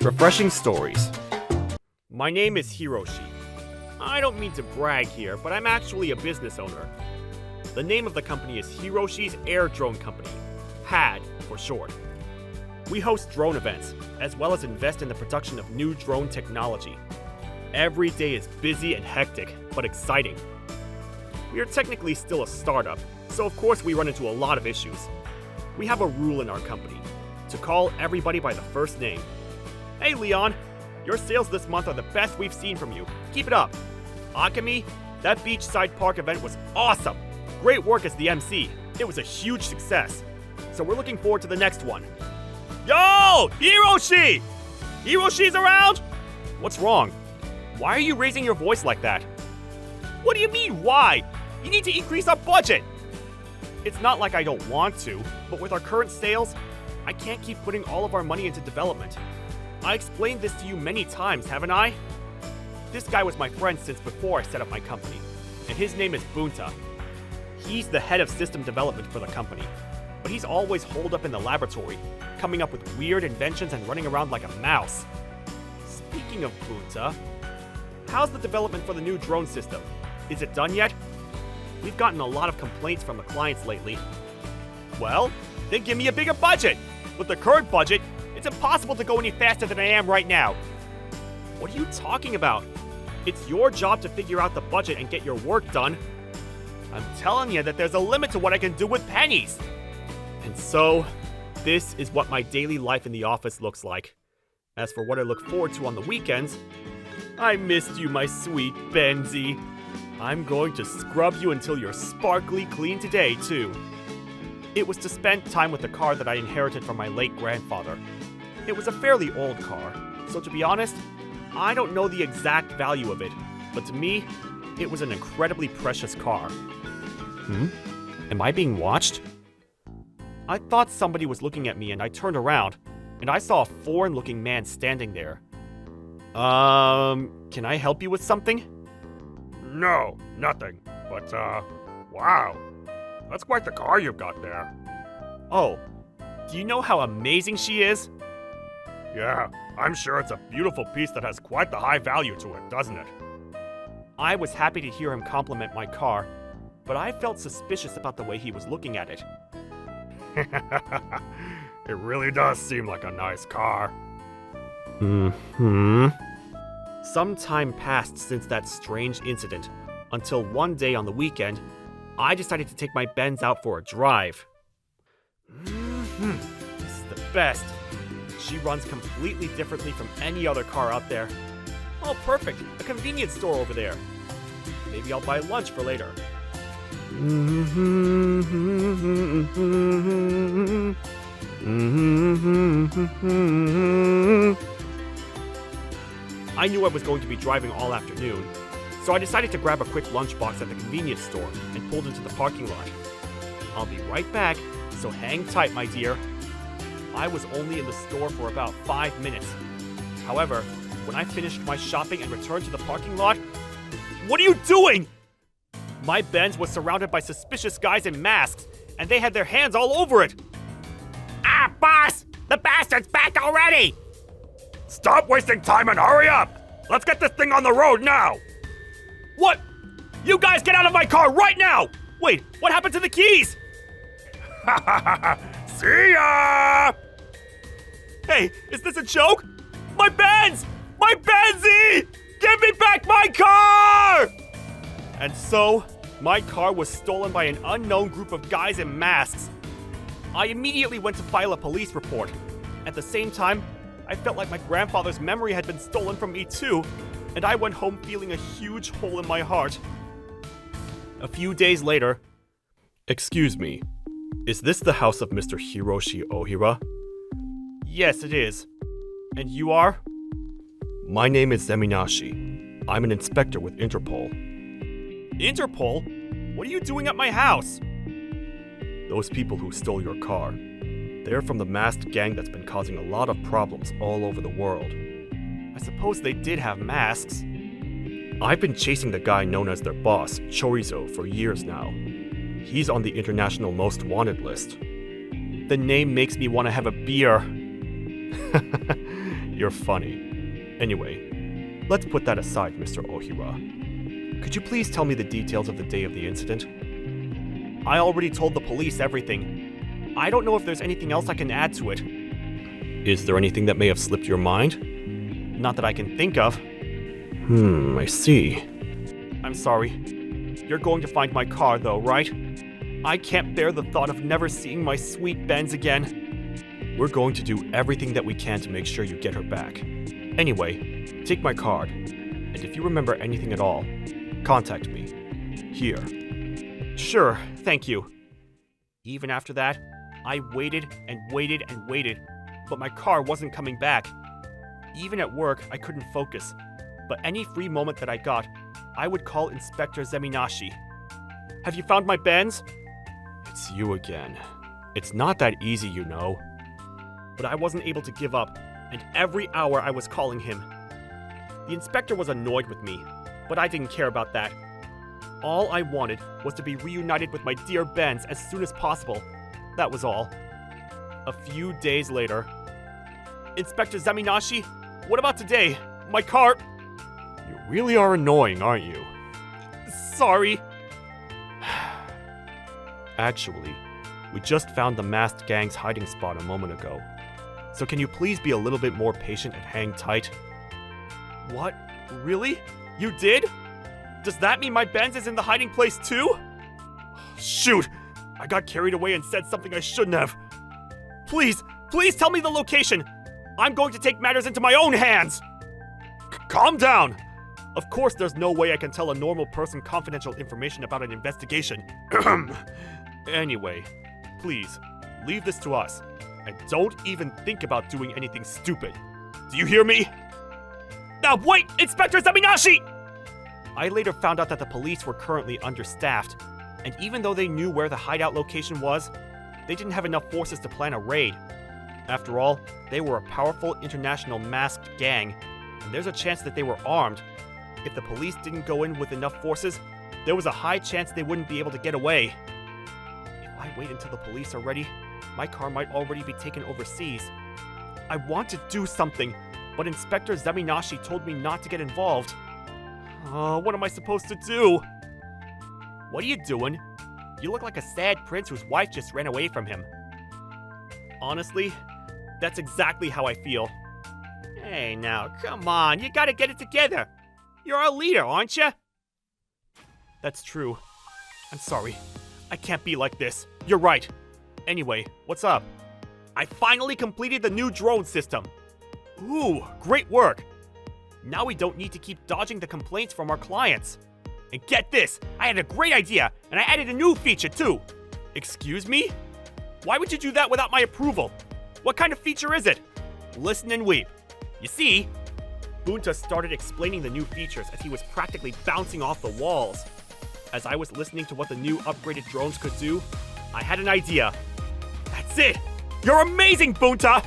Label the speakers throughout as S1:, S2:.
S1: Refreshing stories. My name is Hiroshi. I don't mean to brag here, but I'm actually a business owner. The name of the company is Hiroshi's Air Drone Company, HAD for short. We host drone events, as well as invest in the production of new drone technology. Every day is busy and hectic, but exciting. We are technically still a startup, so of course we run into a lot of issues. We have a rule in our company, to call everybody by the first name. Hey Leon, your sales this month are the best we've seen from you. Keep it up. Akemi, that beachside park event was awesome. Great work as the MC. It was a huge success. So we're looking forward to the next one. Yo! Hiroshi! Hiroshi's around? What's wrong? Why are you raising your voice like that? What do you mean, why? You need to increase our budget! It's not like I don't want to, but with our current sales, I can't keep putting all of our money into development. I explained this to you many times, haven't I? This guy was my friend since before I set up my company, and his name is Bunta. He's the head of system development for the company, but he's always holed up in the laboratory, coming up with weird inventions and running around like a mouse. Speaking of Bunta, how's the development for the new drone system? Is it done yet? We've gotten a lot of complaints from the clients lately. Well, then give me a bigger budget! With the current budget, it's impossible to go any faster than I am right now. What are you talking about? It's your job to figure out the budget and get your work done. I'm telling you that there's a limit to what I can do with pennies. And so, this is what my daily life in the office looks like. As for what I look forward to on the weekends, I missed you, my sweet Benzie. I'm going to scrub you until you're sparkly clean today, too. It was to spend time with the car that I inherited from my late grandfather. It was a fairly old car, so to be honest, I don't know the exact value of it, but to me, it was an incredibly precious car. Am I being watched? I thought somebody was looking at me and I turned around, and I saw a foreign-looking man standing there. Can I help you with something?
S2: No, nothing. But, wow. That's quite the car you've got there.
S1: Oh, do you know how amazing she is?
S2: Yeah, I'm sure it's a beautiful piece that has quite the high value to it, doesn't it?
S1: I was happy to hear him compliment my car, but I felt suspicious about the way he was looking at it.
S2: It really does seem like a nice car.
S1: Some time passed since that strange incident, until one day on the weekend, I decided to take my Benz out for a drive. This is the best. She runs completely differently from any other car out there. Oh, perfect. A convenience store over there. Maybe I'll buy lunch for later. I knew I was going to be driving all afternoon, so I decided to grab a quick lunchbox at the convenience store and pulled into the parking lot. I'll be right back, so hang tight, my dear. I was only in the store for about 5 minutes. However, when I finished my shopping and returned to the parking lot, what are you doing? My Benz was surrounded by suspicious guys in masks, and they had their hands all over it.
S3: Ah, boss! The bastard's back already!
S2: Stop wasting time and hurry up! Let's get this thing on the road now!
S1: What? You guys get out of my car right now! Wait, what happened to the keys?
S2: See ya!
S1: Hey, is this a joke? My Benz! My Benzie! Give me back my car! And so, my car was stolen by an unknown group of guys in masks. I immediately went to file a police report. At the same time, I felt like my grandfather's memory had been stolen from me too, and I went home feeling a huge hole in my heart. A few days later, excuse me, is this the house of Mr. Hiroshi Ohira? Yes, it is. And you are? My name is Zeminashi. I'm an inspector with Interpol. Interpol? What are you doing at my house? Those people who stole your car. They're from the masked gang that's been causing a lot of problems all over the world. I suppose they did have masks. I've been chasing the guy known as their boss, Chorizo, for years now. He's on the international most wanted list. The name makes me want to have a beer. You're funny. Anyway, let's put that aside, Mr. Ohira. Could you please tell me the details of the day of the incident? I already told the police everything. I don't know if there's anything else I can add to it. Is there anything that may have slipped your mind? Not that I can think of. I see. I'm sorry. You're going to find my car though, right? I can't bear the thought of never seeing my sweet Benz again. We're going to do everything that we can to make sure you get her back. Anyway, take my card, and if you remember anything at all, contact me. Here. Sure, thank you. Even after that, I waited and waited and waited, but my car wasn't coming back. Even at work, I couldn't focus, but any free moment that I got, I would call Inspector Zeminashi. Have you found my Benz? It's you again. It's not that easy, you know. But I wasn't able to give up, and every hour I was calling him. The inspector was annoyed with me, but I didn't care about that. All I wanted was to be reunited with my dear Benz as soon as possible. That was all. A few days later. Inspector Zeminashi, what about today? My car... You really are annoying, aren't you? Sorry. Actually, we just found the masked gang's hiding spot a moment ago. So can you please be a little bit more patient and hang tight? What? Really? You did? Does that mean my Benz is in the hiding place too? Shoot! I got carried away and said something I shouldn't have. Please tell me the location! I'm going to take matters into my own hands! Calm down! Of course there's no way I can tell a normal person confidential information about an investigation. Anyway, please, leave this to us. And don't even think about doing anything stupid. Do you hear me? Now wait, Inspector Zeminashi! I later found out that the police were currently understaffed, and even though they knew where the hideout location was, they didn't have enough forces to plan a raid. After all, they were a powerful international masked gang, and there's a chance that they were armed. If the police didn't go in with enough forces, there was a high chance they wouldn't be able to get away. If I wait until the police are ready, my car might already be taken overseas. I want to do something, but Inspector Zeminashi told me not to get involved. What am I supposed to do? What are you doing? You look like a sad prince whose wife just ran away from him. Honestly, that's exactly how I feel. Hey now, come on, you gotta get it together. You're our leader, aren't you? That's true. I'm sorry. I can't be like this. You're right. Anyway, what's up? I finally completed the new drone system. Ooh, great work. Now we don't need to keep dodging the complaints from our clients. And get this, I had a great idea, and I added a new feature too. Excuse me? Why would you do that without my approval? What kind of feature is it? Listen and weep. You see, Bunta started explaining the new features as he was practically bouncing off the walls. As I was listening to what the new upgraded drones could do, I had an idea. That's it! You're amazing, Bunta!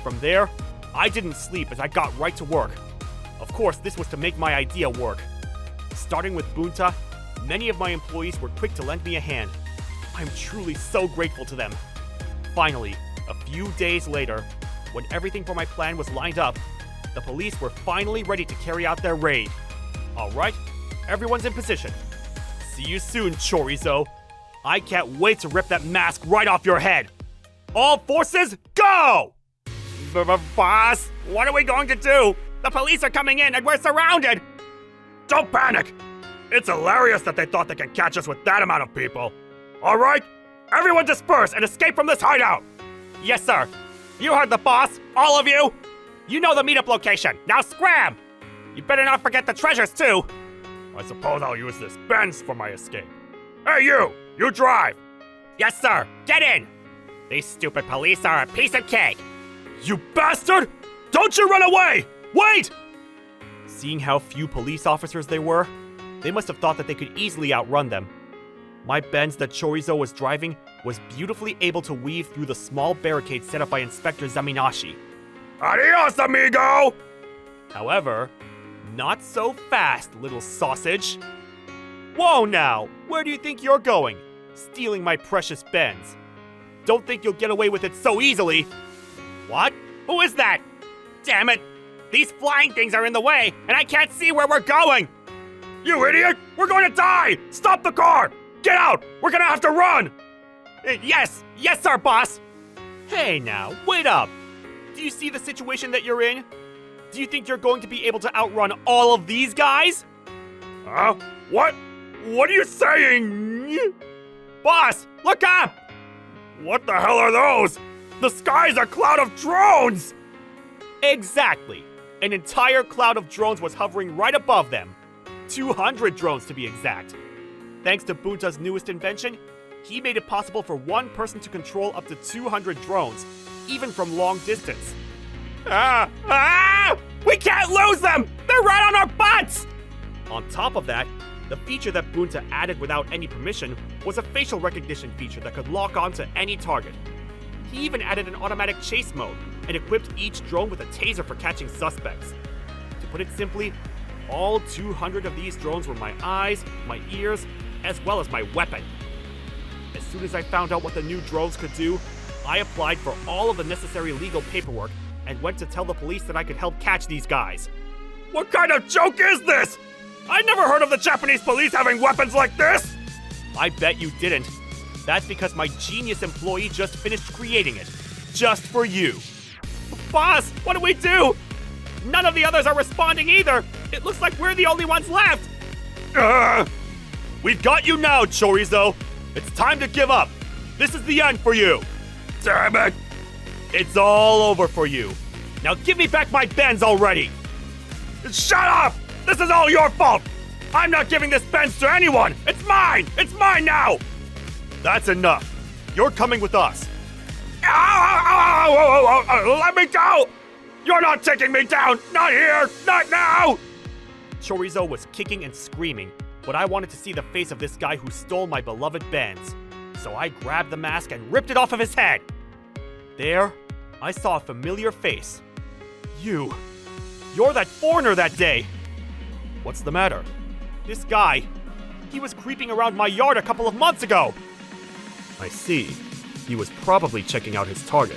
S1: From there, I didn't sleep as I got right to work. Of course, this was to make my idea work. Starting with Bunta, many of my employees were quick to lend me a hand. I'm truly so grateful to them. Finally, a few days later, when everything for my plan was lined up, the police were finally ready to carry out their raid. Alright, everyone's in position. See you soon, chorizo. I can't wait to rip that mask right off your head. All forces, go!
S3: Boss, what are we going to do? The police are coming in and we're surrounded!
S2: Don't panic! It's hilarious that they thought they can catch us with that amount of people. Alright, everyone disperse and escape from this hideout!
S3: Yes, sir. You heard the boss, all of you. You know the meetup location. Now scram! You better not forget the treasures, too.
S2: I suppose I'll use this Benz for my escape. Hey you drive!
S3: Yes, sir. Get in! These stupid police are a piece of cake.
S2: You bastard! Don't you run away! Wait!
S1: Seeing how few police officers there were, they must have thought that they could easily outrun them. My Benz that Chorizo was driving was beautifully able to weave through the small barricade set up by Inspector Zeminashi.
S2: Adios, amigo!
S1: However, not so fast, little sausage. Whoa now, where do you think you're going? Stealing my precious Benz. Don't think you'll get away with it so easily.
S3: What? Who is that? Damn it! These flying things are in the way, and I can't see where we're going!
S2: You idiot! We're going to die! Stop the car! Get out! We're gonna have to run!
S3: Yes, sir, boss!
S1: Hey now, wait up! Do you see the situation that you're in? Do you think you're going to be able to outrun all of these guys?
S2: Huh? What? What are you saying?
S3: Boss, look up!
S2: What the hell are those? The sky's a cloud of drones!
S1: Exactly. An entire cloud of drones was hovering right above them. 200 drones to be exact. Thanks to Bunta's newest invention, he made it possible for one person to control up to 200 drones, even from long distance.
S3: We can't lose them! They're right on our butts!
S1: On top of that, the feature that Bunta added without any permission was a facial recognition feature that could lock on to any target. He even added an automatic chase mode and equipped each drone with a taser for catching suspects. To put it simply, all 200 of these drones were my eyes, my ears, as well as my weapon. As soon as I found out what the new drones could do, I applied for all of the necessary legal paperwork and went to tell the police that I could help catch these guys.
S2: What kind of joke is this? I never heard of the Japanese police having weapons like this!
S1: I bet you didn't. That's because my genius employee just finished creating it. Just for you.
S3: Boss, what do we do? None of the others are responding either. It looks like we're the only ones left.
S1: We've got you now, Chorizo. It's time to give up. This is the end for you.
S2: Damn it!
S1: It's all over for you. Now give me back my Benz already.
S2: Shut up! This is all your fault! I'm not giving this Benz to anyone! It's mine! It's mine now!
S1: That's enough. You're coming with us.
S2: Let me go! You're not taking me down! Not here! Not now!
S1: Chorizo was kicking and screaming, but I wanted to see the face of this guy who stole my beloved Benz. So I grabbed the mask and ripped it off of his head. There, I saw a familiar face. You're that foreigner that day. What's the matter? This guy, he was creeping around my yard a couple of months ago. I see. He was probably checking out his target.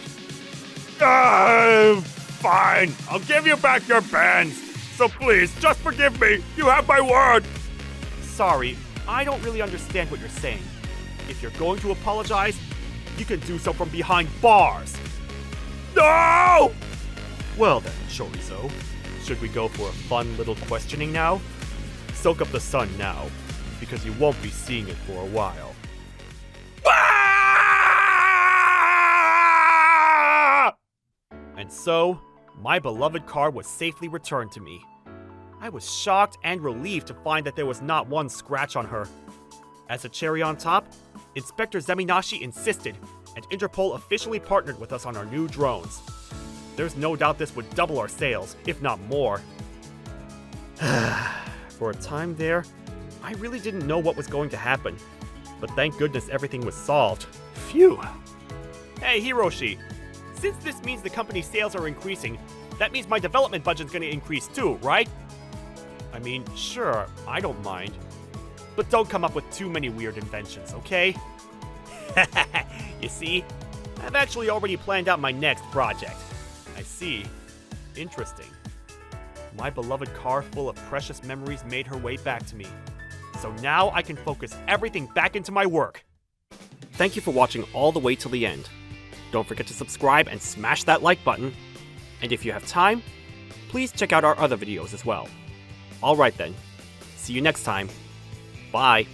S2: Fine. I'll give you back your Benz. So please, just forgive me. You have my word.
S1: Sorry, I don't really understand what you're saying. If you're going to apologize, you can do so from behind bars.
S2: No!
S1: Well then, Chorizo, should we go for a fun little questioning now? Soak up the sun now, because you won't be seeing it for a while. And so, my beloved car was safely returned to me. I was shocked and relieved to find that there was not one scratch on her. As a cherry on top, Inspector Zeminashi insisted, and Interpol officially partnered with us on our new drones. There's no doubt this would double our sales, if not more. For a time there, I really didn't know what was going to happen. But thank goodness everything was solved. Phew! Hey, Hiroshi. Since this means the company's sales are increasing, that means my development budget's gonna increase too, right? I mean, sure, I don't mind. But don't come up with too many weird inventions, okay? You see, I've actually already planned out my next project. I see. Interesting. My beloved car full of precious memories made her way back to me. So now I can focus everything back into my work. Thank you for watching all the way till the end. Don't forget to subscribe and smash that like button. And if you have time, please check out our other videos as well. Alright then. See you next time. Bye.